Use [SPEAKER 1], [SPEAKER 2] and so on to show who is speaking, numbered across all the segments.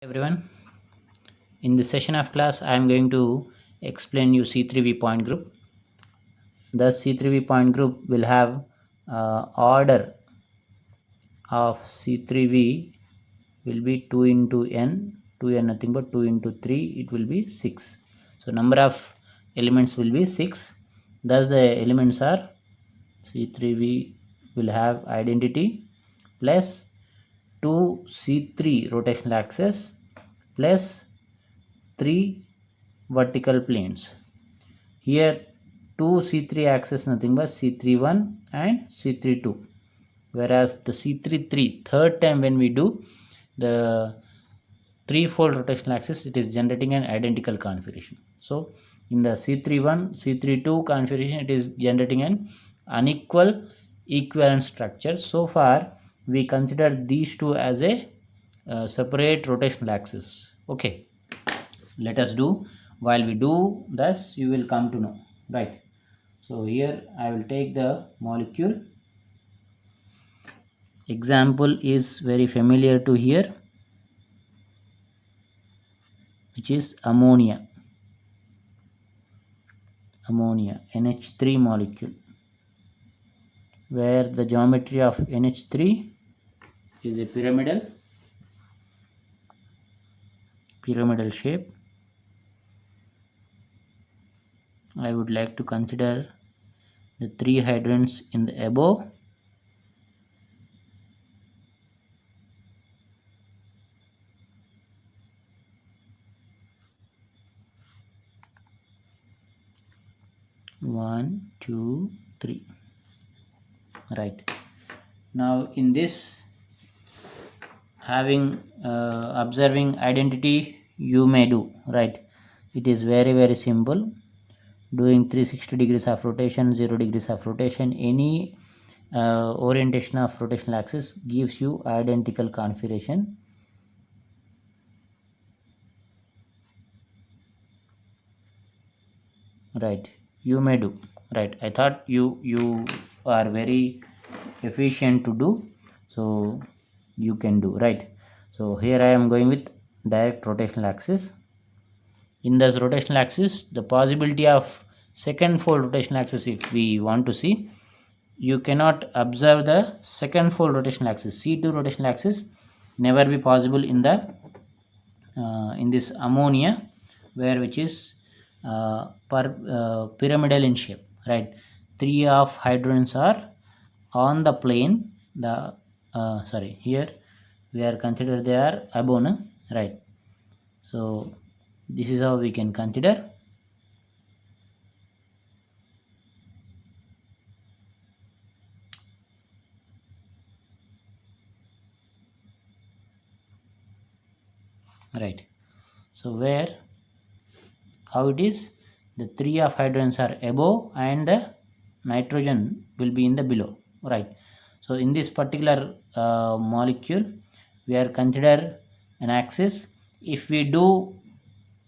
[SPEAKER 1] Everyone, in this session of class I am going to explain you C3V point group. Thus C3V point group will have order of C3V will be 2 into n, 2n nothing but 2 into 3, it will be 6. So number of elements will be 6. Thus the elements are C3V will have identity plus 2 C3 rotational axis plus 3 vertical planes. Here 2 C3 axis nothing but C31 and C32, whereas the C33 third time when we do the threefold rotational axis, it is generating an identical configuration. So in the C31 C32 configuration, it is generating an unequal equivalent structure. So far we consider these two as a separate rotational axis. Okay, let us do. While we do this, you will come to know, right? So here I will take the molecule. Example is very familiar to here, which is ammonia NH3 molecule, where the geometry of NH3 is a pyramidal shape. I would like to consider the 3 hydrogens in the above. One, two, three. Right. Now in this, having observing identity, you may do, right? It is very simple. Doing 360 degrees of rotation, 0 degrees of rotation, any orientation of rotational axis gives you identical configuration. Right, you may do. Right, I thought you are very efficient to do, so you can do. Right, so here I am going with direct rotational axis. In this rotational axis, the possibility of second fold rotational axis, if we want to see, you cannot observe the second fold rotational axis. C2 rotational axis never be possible in the in this ammonia, where which is pyramidal in shape, right? 3 of hydrogens are on the plane. The here we are considered they are above, right? So this is how we can consider. Right, so where how it is, the 3 of hydrogens are above and the nitrogen will be in the below, right? So in this particular molecule, we are consider an axis. If we do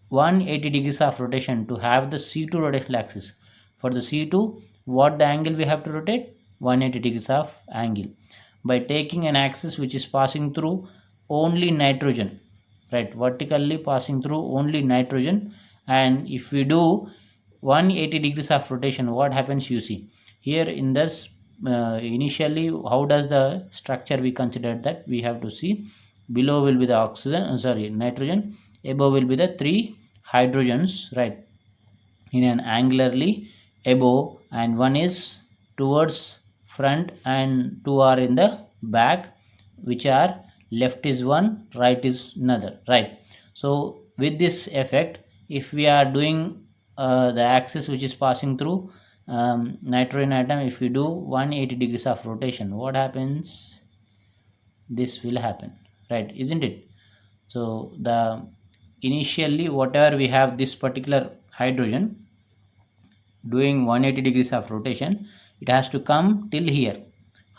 [SPEAKER 1] 180 degrees of rotation to have the C2 rotational axis, for the C2, what the angle we have to rotate? 180 degrees of angle, by taking an axis which is passing through only nitrogen, right? Vertically passing through only nitrogen. And if we do 180 degrees of rotation, what happens? You see here in this initially, how does the structure we considered that we have to see? Below will be the nitrogen, above will be the 3 hydrogens, right, in an angularly above, and one is towards front and 2 are in the back, which are left is one, right is another, right? So with this effect, if we are doing the axis which is passing through nitrogen atom, if we do 180 degrees of rotation, what happens? This will happen, right, isn't it? So the initially whatever we have, this particular hydrogen doing 180 degrees of rotation, it has to come till here,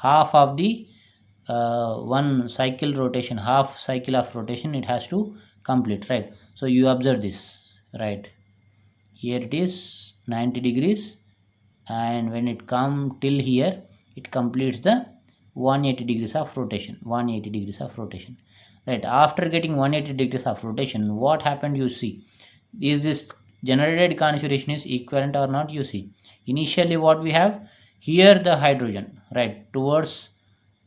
[SPEAKER 1] half of the one cycle rotation, half cycle of rotation it has to complete, right? So you observe this, right? Here it is 90 degrees, and when it come till here, it completes the 180 degrees of rotation, 180 degrees of rotation. right? After getting 180 degrees of rotation, what happened? You see, is this generated configuration is equivalent or not? You see, initially what we have here, the hydrogen, right, towards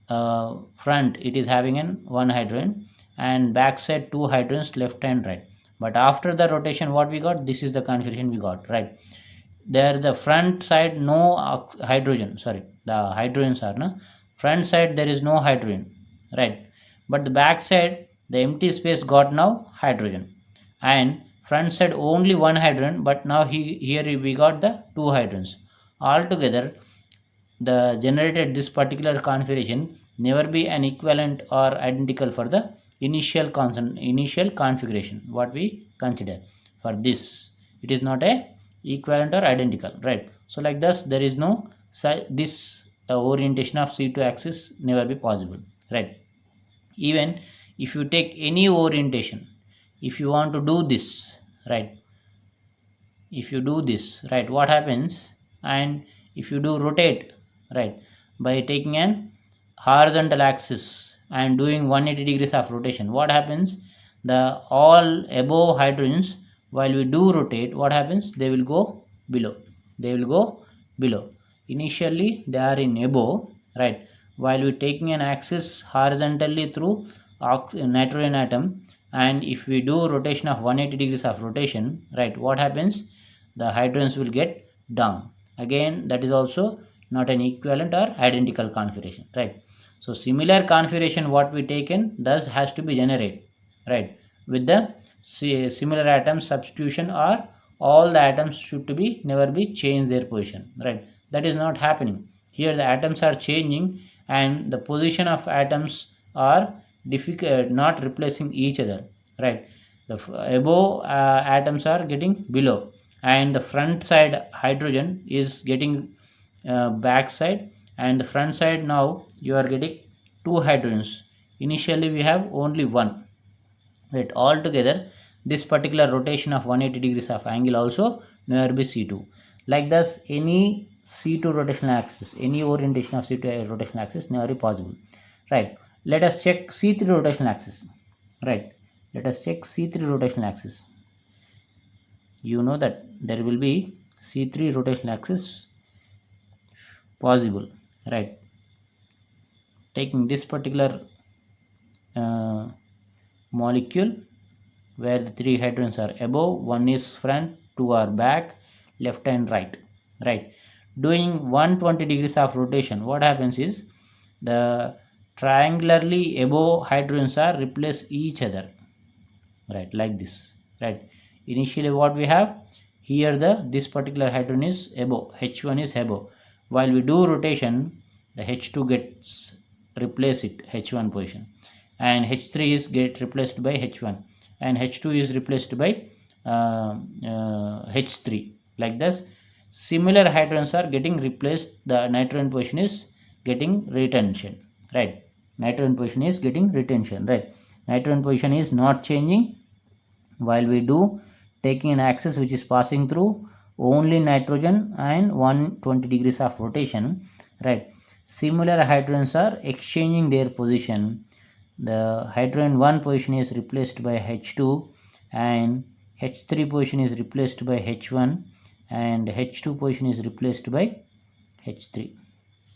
[SPEAKER 1] front it is having an one hydrogen, and back side two hydrogens, left and right. But after the rotation, what we got? This is the configuration we got, right? There the front side no hydrogen, sorry, the hydrogens are no front side, there is no hydrogen, right? But the back side, the empty space got now hydrogen, and front side only one hydrogen, but now here we got the two hydrogens. Altogether, the generated this particular configuration never be an equivalent or identical for the initial configuration what we consider. For this, it is not a equivalent or identical, right? So like this, there is no this orientation of C2 axis never be possible, right? Even if you take any orientation, if you want to do this, right, if you do this, right, what happens? And if you do rotate, right, by taking an horizontal axis and doing 180 degrees of rotation, what happens? The all above hydrogens, while we do rotate, what happens? They will go below, they will go below. Initially they are in above, right? While we taking an axis horizontally through nitrogen atom, and if we do rotation of 180 degrees of rotation, right, what happens? The hydrogens will get down. Again, that is also not an equivalent or identical configuration, right? So similar configuration what we taken thus has to be generated, right, with the similar atom substitution, or all the atoms should to be never be change their position, right? That is not happening here. The atoms are changing, and the position of atoms are difficult, not replacing each other, right? The above atoms are getting below, and the front side hydrogen is getting back side, and the front side now you are getting two hydrogens. Initially we have only one, right? Altogether, this particular rotation of 180 degrees of angle also never be C2. Like this, any C2 rotational axis, any orientation of C2 rotational axis never be possible, right? Let us check C3 rotational axis, right? Let us check C3 rotational axis. You know that there will be C3 rotational axis possible, right? Taking this particular molecule where the three hydrogens are above, one is front, two are back, left and right, right? Doing 120 degrees of rotation, what happens is the triangularly above hydrogens are replace each other, right, like this, right? Initially what we have here, the this particular hydrogen is above, H1 is above. While we do rotation, the H2 gets replace it H1 position, and H3 is get replaced by H1, and H2 is replaced by H3, like this. Similar hydrogens are getting replaced, the nitrogen position is getting retention, right? Nitrogen position is getting retention, right? Nitrogen position is not changing while we do taking an axis which is passing through only nitrogen and 120 degrees of rotation, right? Similar hydrogens are exchanging their position. The hydrogen 1 position is replaced by H2, and H3 position is replaced by H1, and H2 position is replaced by H3,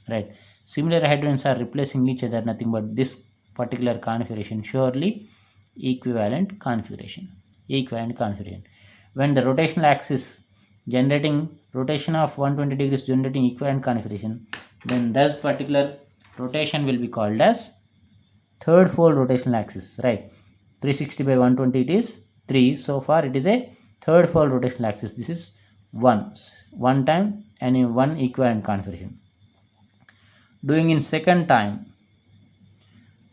[SPEAKER 1] right? Similar hydrogens are replacing each other, nothing but this particular configuration, surely equivalent configuration. When the rotational axis generating rotation of 120 degrees generating equivalent configuration, then this particular rotation will be called as third fold rotational axis, right? 360 by 120 it is 3, so far it is a third fold rotational axis. This is one time and in one equivalent configuration. Doing in second time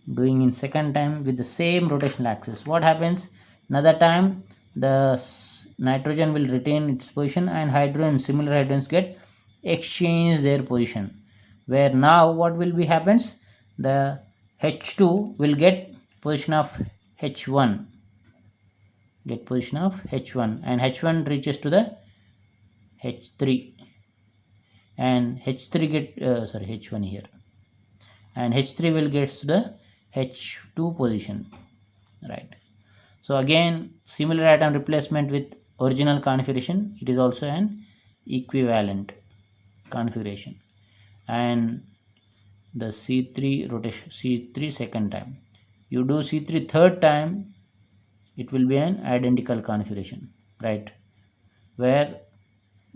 [SPEAKER 1] with the same rotational axis, what happens? Another time the nitrogen will retain its position, and similar hydrogens get exchange their position, where now what will be happens? The H2 will get position of H1, and H1 reaches to the H3, and H3 get H1 here, and H3 will get to the H2 position, right? So again, similar atom replacement with original configuration, it is also an equivalent configuration. And the C3 rotation, C3 second time, you do C3 third time, it will be an identical configuration, right, where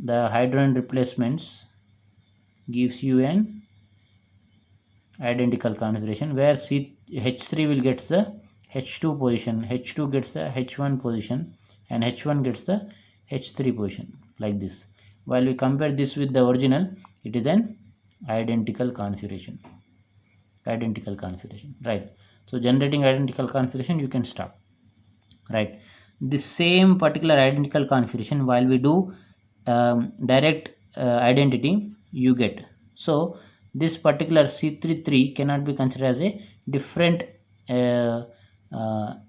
[SPEAKER 1] the hydrogen replacements gives you an identical configuration, where H3 will get the H2 position, H2 gets the H1 position, and H1 gets the H3 position, like this. While we compare this with the original, it is an identical configuration, right? So generating identical configuration, you can stop, right? The same particular identical configuration, while we do direct identity, you get. So this particular C33 cannot be considered as a different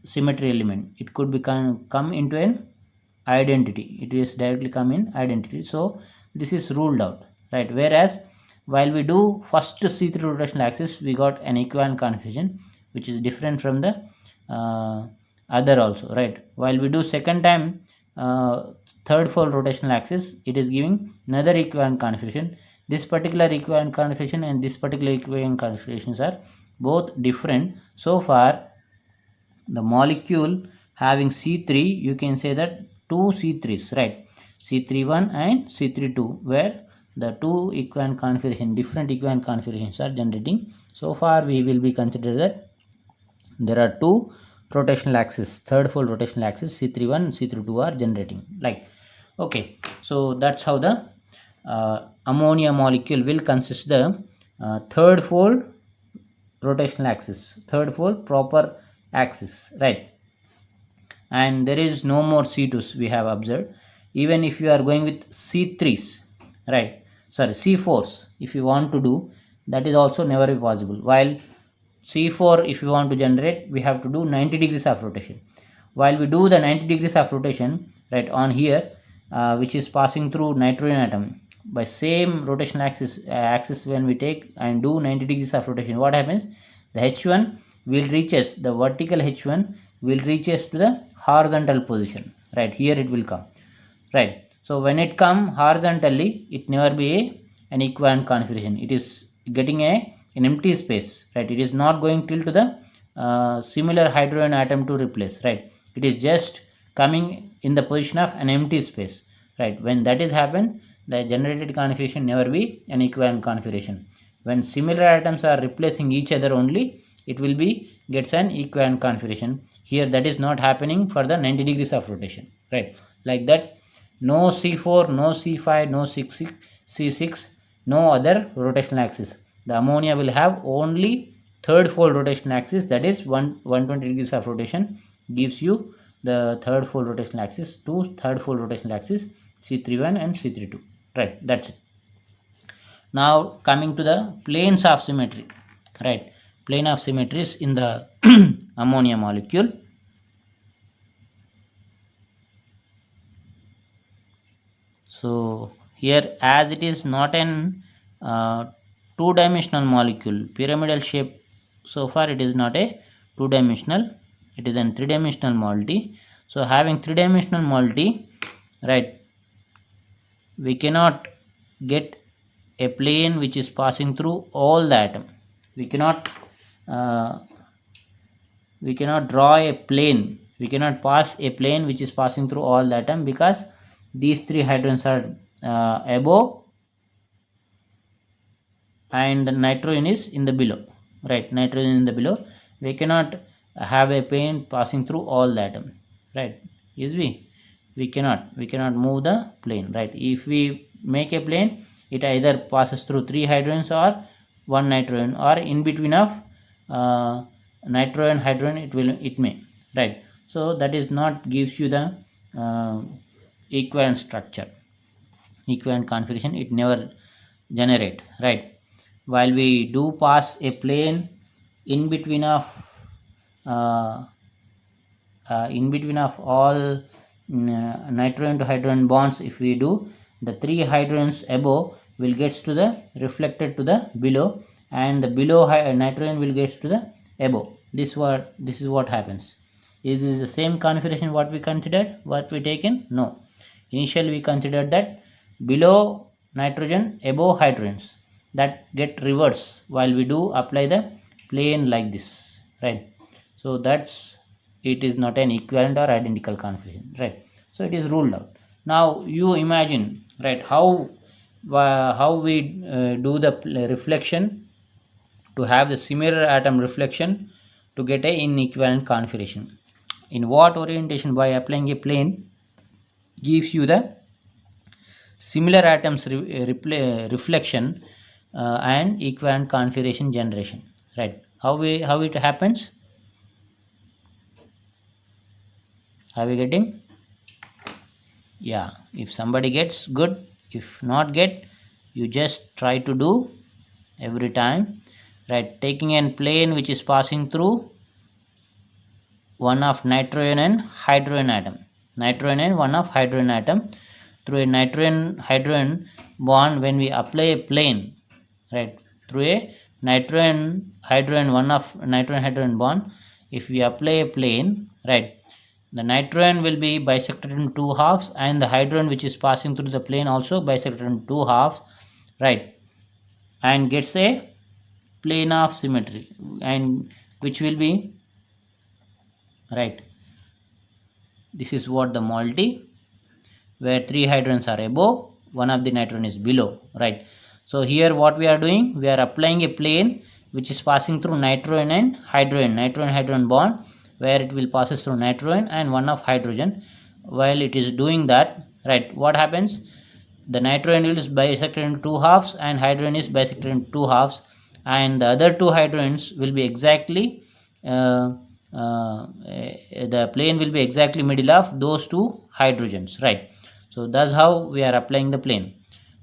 [SPEAKER 1] symmetry element. It could become come into an identity. It is directly come in identity. So this is ruled out, right? Whereas while we do first C3 rotational axis, we got an equivalent configuration which is different from the other also, right? While we do second time third fold rotational axis, it is giving another equivalent configuration. This particular equivalent configuration and this particular equivalent configurations are both different. So far, the molecule having C3, you can say that two C3s, right? C31 and C32, where the two equivalent configuration, different equivalent configurations are generating. So far, we will be considered that there are two rotational axis, third fold rotational axis, C31 and C32 are generating, like, okay. So that's how the ammonia molecule will consist the third fold rotational axis, third fold proper axis, right? And there is no more C2s we have observed. Even if you are going with C3s, right, sorry, C4s, if you want to do, that is also never be possible. While C4, if you want to generate, we have to do 90 degrees of rotation. While we do the 90 degrees of rotation, right, on here, which is passing through nitrogen atom, by same rotational axis when we take and do 90 degrees of rotation, what happens? The H1 will reaches, the vertical H1 will reaches to the horizontal position, right? Here it will come, right? So when it come horizontally, it never be an equivalent configuration. It is getting an empty space, right? It is not going till to the similar hydrogen atom to replace, right? It is just coming in the position of an empty space, right? When that is happen, the generated configuration never be an equivalent configuration. When similar atoms are replacing each other only, it will be gets an equivalent configuration. Here that is not happening for the 90 degrees of rotation, right? Like that, no C4, no C5, no C6, no other rotational axis. The ammonia will have only third fold rotational axis, that is 120 degrees of rotation gives you the third fold rotational axis to third fold rotational axis C31 and C32, right? That's it. Now coming to the planes of symmetry, right? Plane of symmetries in the ammonia molecule. So here, as it is not an two-dimensional molecule, pyramidal shape, so far it is not a two-dimensional, it is a three-dimensional moiety. So having three-dimensional moiety, right, we cannot get a plane which is passing through all the atom. We cannot draw a plane, we cannot pass a plane which is passing through all the atom, because these three hydrogens are above and nitrogen is in the below, right? Nitrogen in the below, we cannot have a plane passing through all the atom, right? Yes, we cannot move the plane, right? If we make a plane, it either passes through three hydrogens or one nitrogen, or in between of nitrogen hydrogen, it may, right? So that is not gives you the equivalent structure, equivalent configuration, it never generate, right? While we do pass a plane in between of all nitrogen to hydrogen bonds, if we do, the three hydrogens above will gets to the reflected to the below, and the below nitrogen will gets to the above. This is what happens. Is this the same configuration what we considered, what we taken? No. Initially we considered that below nitrogen, above hydrogens, that get reverse while we do apply the plane like this, right? So that's, it is not an equivalent or identical configuration, right? So it is ruled out. Now you imagine, right, how we do the reflection to have the similar atom reflection to get a inequivalent configuration. In what orientation? By applying a plane gives you the similar atoms reflection and equivalent configuration generation, right? How it happens? Are we getting? Yeah, if somebody gets, good. If not get, you just try to do every time, right? Taking a plane which is passing through one of nitrogen and hydrogen atom, nitrogen and one of hydrogen atom, through a nitrogen hydrogen bond. When we apply a plane, right, through a nitrogen hydrogen, one of nitrogen hydrogen bond, if we apply a plane, right, the nitrogen will be bisected in two halves, and the hydrogen which is passing through the plane also bisected in two halves, right, and gets a plane of symmetry, and which will be, right, this is what the moiety, where three hydrogens are above, one of the nitrogen is below, right? So here what we are doing, we are applying a plane which is passing through nitrogen and hydrogen, nitrogen hydrogen bond, where it will passes through nitrogen and one of hydrogen. While it is doing that, right, what happens? The nitrogen is bisected in two halves and hydrogen is bisected in two halves, and the other two hydrogens will be exactly the plane will be exactly middle of those two hydrogens, right? So that's how we are applying the plane,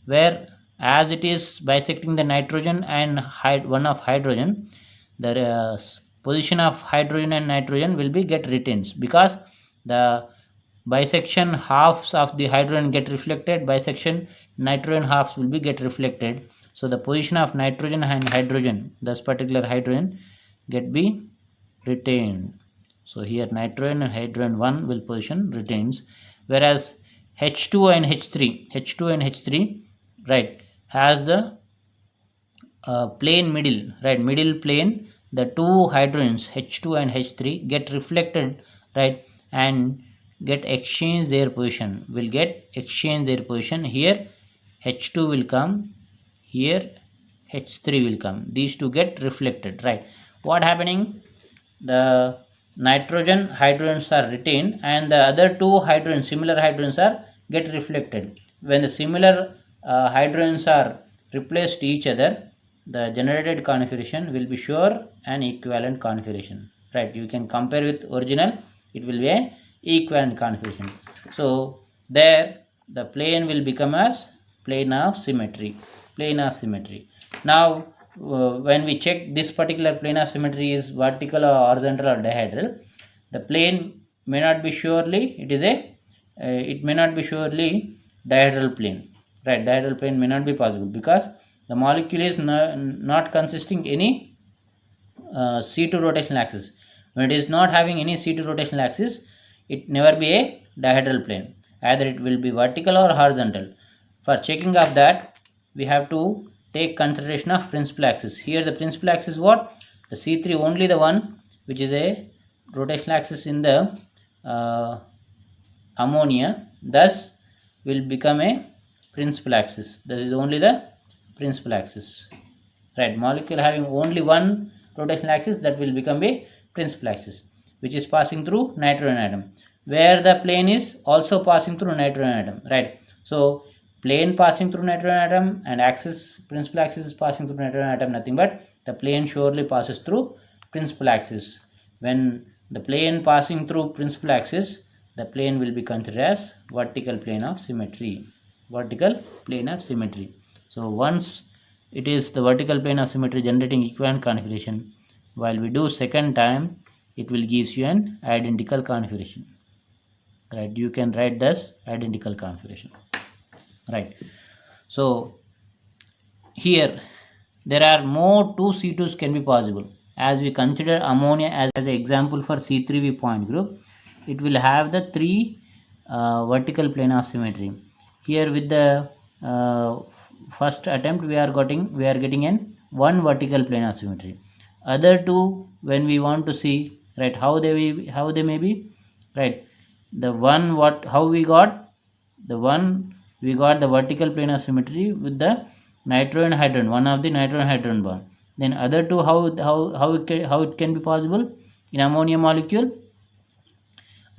[SPEAKER 1] where as it is bisecting the nitrogen and one of hydrogen, the position of hydrogen and nitrogen will be get retains, because the bisection halves of the hydrogen get reflected, bisection nitrogen halves will be get reflected. So the position of nitrogen and hydrogen, this particular hydrogen, get be retained. So here nitrogen and hydrogen 1 will position retains, whereas H2 and H3, right, has the plane middle, right, middle plane. The two hydrogens H2 and H3 get reflected, right, and get exchange their position, will get exchange their position. Here H2 will come, here H3 will come, these two get reflected, right? What happening? The nitrogen hydrogens are retained and the other two hydrogens, similar hydrogens, are get reflected. When the similar hydrogens are replaced each other, the generated configuration will be sure an equivalent configuration, right? You can compare with original, it will be a equivalent configuration. So there the plane will become as plane of symmetry, plane of symmetry. Now when we check this particular plane of symmetry is vertical or horizontal or dihedral, the plane may not be surely, it is a it may not be surely dihedral plane, right? Dihedral plane may not be possible because the molecule is not consisting any C2 rotational axis. When it is not having any C2 rotational axis, it never be a dihedral plane. Either it will be vertical or horizontal. For checking of that, we have to take consideration of principal axis. Here the principal axis is what? The C3, only the one which is a rotational axis in the ammonia, thus will become a principal axis. This is only the principal axis, right? Molecule having only one rotational axis, that will become a principal axis, which is passing through nitrogen atom, where the plane is also passing through nitrogen atom, right? So plane passing through nitrogen atom and axis, principal axis is passing through nitrogen atom, nothing but the plane surely passes through principal axis. When the plane passing through principal axis, the plane will be considered as vertical plane of symmetry, vertical plane of symmetry. So once it is the vertical plane of symmetry generating equivalent configuration, while we do second time, it will gives you an identical configuration, right? You can write this identical configuration, right? So here there are more two C2s can be possible, as we consider ammonia as an example for C3V point group, it will have the 3 vertical plane of symmetry. Here with the first attempt we are getting an 1 vertical plane of symmetry. Other 2, when we want to see, right, how they may be, right, the one how we got the vertical plane of symmetry with the nitrogen hydrogen, one of the nitrogen hydrogen bond. Then other 2, how it can be possible in ammonia molecule,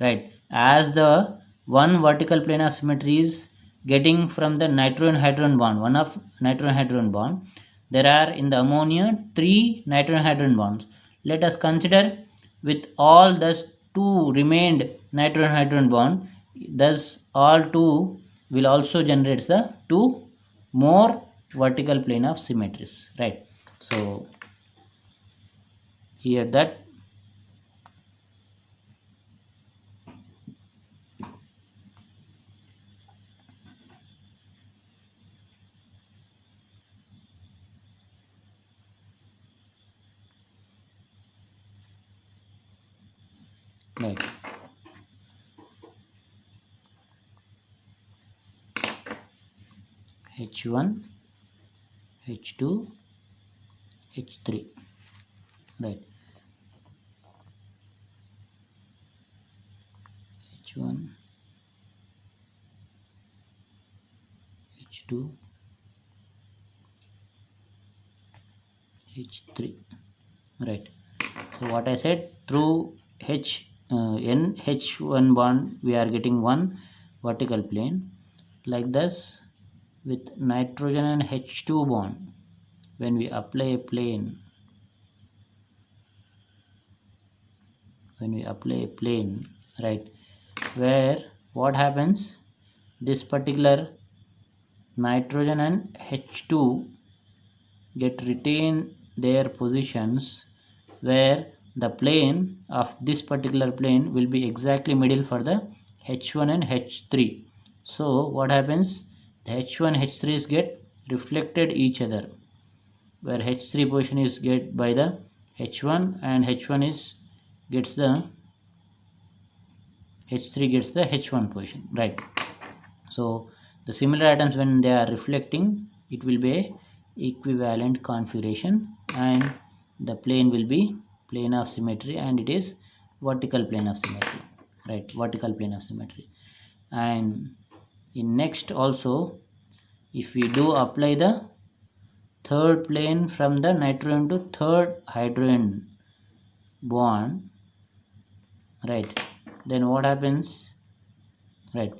[SPEAKER 1] right, as the one vertical plane of symmetry is getting from the nitrogen hydrogen bond, one of nitrogen hydrogen bond, there are in the ammonia 3 nitrogen hydrogen bonds. Let us consider with all thus 2 remained nitrogen hydrogen bond, thus all 2 will also generate the 2 more vertical plane of symmetries, right? So here that right. H1, H2, H3, right, H1, H2, H3, right. So what I said, through NH1 bond we are getting one vertical plane, like this with nitrogen and H2 bond, when we apply a plane, right, where what happens, this particular nitrogen and H2 get retain their positions, where the plane of this particular plane will be exactly middle for the H1 and H3. So what happens, the H1 H3s get reflected each other, where H3 position is get by the H1 and H1 is gets the H3 gets the H1 position, right? So the similar atoms, when they are reflecting, it will be a equivalent configuration, and the plane will be plane of symmetry, and it is vertical plane of symmetry, right, vertical plane of symmetry. And in next also, if we do apply the third plane from the nitrogen to third hydrogen bond, right, then what happens, right,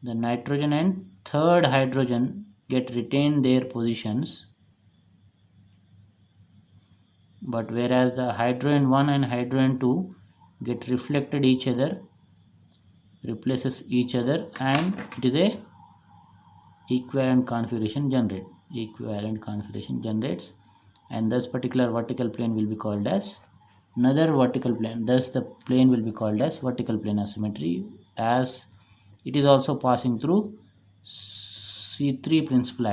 [SPEAKER 1] the nitrogen and third hydrogen get retained their positions, but whereas the hydrogen 1 and hydrogen 2 get reflected each other, replaces each other, and it is a equivalent configuration generates, and this particular vertical plane will be called as another vertical plane, thus the plane will be called as vertical plane of symmetry, as it is also passing through C3 principal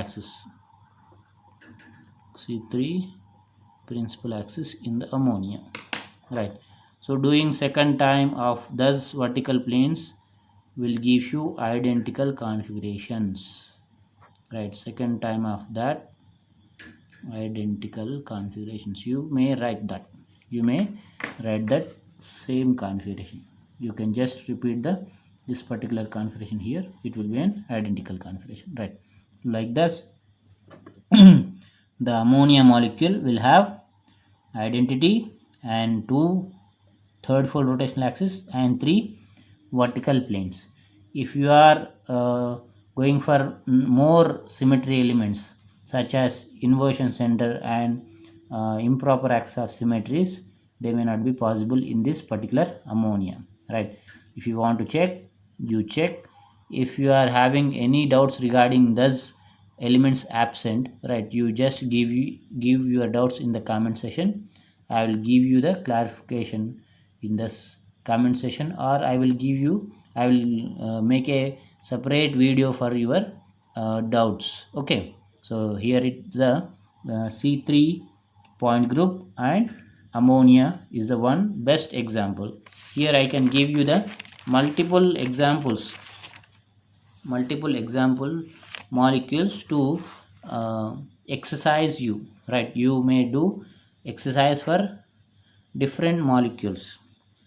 [SPEAKER 1] axis in the ammonia, right. So doing second time of thus vertical planes will give you identical configurations, right, second time of that identical configurations. You may write that same configuration. You can just repeat this particular configuration here, it will be an identical configuration, right, like this. The ammonia molecule will have identity and 2 third fold rotational axis and 3 vertical planes. If you are going for more symmetry elements such as inversion center and improper axis of symmetries, they may not be possible in this particular ammonia, right. If you want to check, you check. If you are having any doubts regarding those elements absent, right, you just give your doubts in the comment section. I will give you the clarification in this comment section, or I will make a separate video for your doubts, okay. So here it's the C3 point group, and ammonia is the one best example. Here I can give you the multiple example molecules to exercise you, right? You may do exercise for different molecules,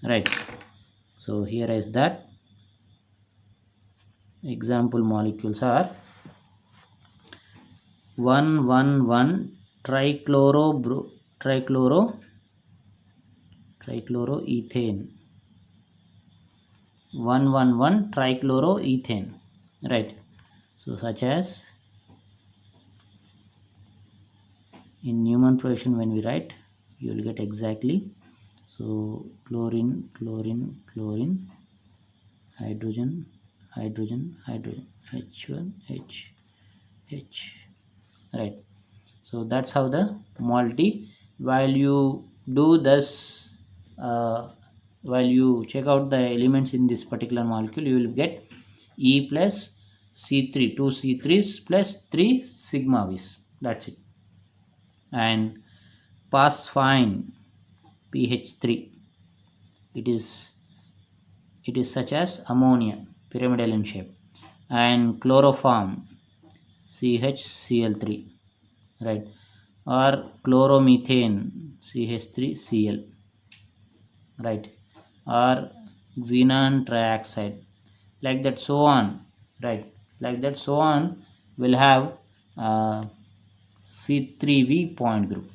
[SPEAKER 1] right? So here is that example molecules are 1,1,1 trichloroethane, 1,1,1 trichloroethane, right? So such as in Newman projection, when we write, you will get exactly. So chlorine, hydrogen, H1, H, right? So that's how the moiety. While you do this, while you check out the elements in this particular molecule, you will get E plus C3, 2 C3s plus 3 sigma V's. That's it. And phosphine, pH3, it is such as ammonia, pyramidal in shape, and chloroform, CHCl3, right? Or chloromethane, CH3Cl, right? Or xenon trioxide, like that, so on, right? Like that, so on, will have C3V point group.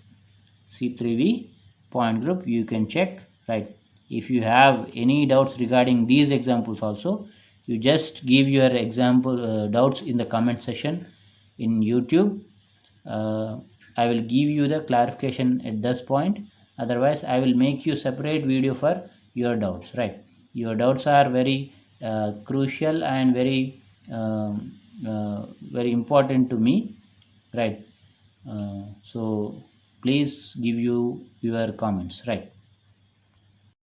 [SPEAKER 1] C3V point group, you can check, right? If you have any doubts regarding these examples also, you just give your example doubts in the comment section in YouTube. I will give you the clarification at this point. Otherwise, I will make you separate video for your doubts, right? Your doubts are very crucial and very very important to me, right? So please give you your comments, right?